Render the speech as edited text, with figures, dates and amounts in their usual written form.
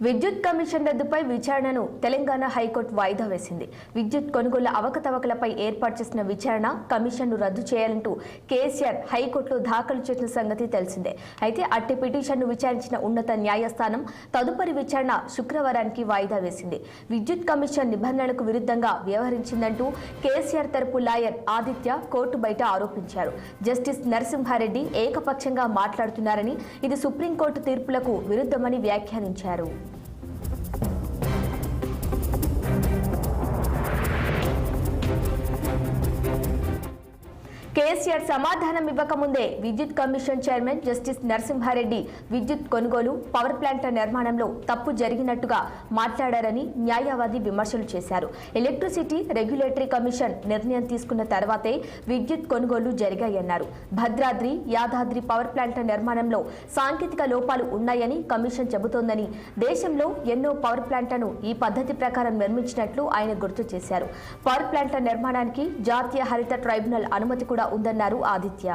విద్యుత్ కమిషన్ రద్దుపై విచారణను తెలంగాణ హైకోర్టు వాయిదా వేసింది. విద్యుత్ కొనుగోళ్ల అవకతవకలపై ఏర్పాటు చేసిన విచారణ కమిషన్ను రద్దు చేయాలంటూ కేసీఆర్ హైకోర్టులో దాఖలు చేసిన సంగతి తెలిసిందే. అయితే అట్టి పిటిషన్ను విచారించిన ఉన్నత న్యాయస్థానం తదుపరి విచారణ శుక్రవారానికి వాయిదా వేసింది. విద్యుత్ కమిషన్ నిబంధనలకు విరుద్ధంగా వ్యవహరించిందంటూ కేసీఆర్ తరపు లాయర్ ఆదిత్య కోర్టు బయట ఆరోపించారు. జస్టిస్ నరసింహారెడ్డి ఏకపక్షంగా మాట్లాడుతున్నారని, ఇది సుప్రీంకోర్టు తీర్పులకు విరుద్ధమని వ్యాఖ్యానించారు. కేసీఆర్ సమాధానం ఇవ్వకముందే విద్యుత్ కమిషన్ చైర్మన్ జస్టిస్ నరసింహారెడ్డి విద్యుత్ కొనుగోలు, పవర్ ప్లాంట్ల నిర్మాణంలో తప్పు జరిగినట్టుగా మాట్లాడారని న్యాయవాది విమర్శలు చేశారు. ఎలక్ట్రిసిటీ రెగ్యులేటరీ కమిషన్ నిర్ణయం తీసుకున్న తర్వాతే విద్యుత్ కొనుగోలు జరిగాయన్నారు. భద్రాద్రి, యాదాద్రి పవర్ ప్లాంట్ల నిర్మాణంలో సాంకేతిక లోపాలు ఉన్నాయని కమిషన్ చెబుతోందని, దేశంలో ఎన్నో పవర్ ప్లాంట్లను ఈ పద్ధతి ప్రకారం నిర్మించినట్లు ఆయన గుర్తు చేశారు. పవర్ ప్లాంట్ల నిర్మాణానికి జాతీయ హరిత ట్రైబ్యునల్ అనుమతి కూడా ఉందన్నారు ఆదిత్య.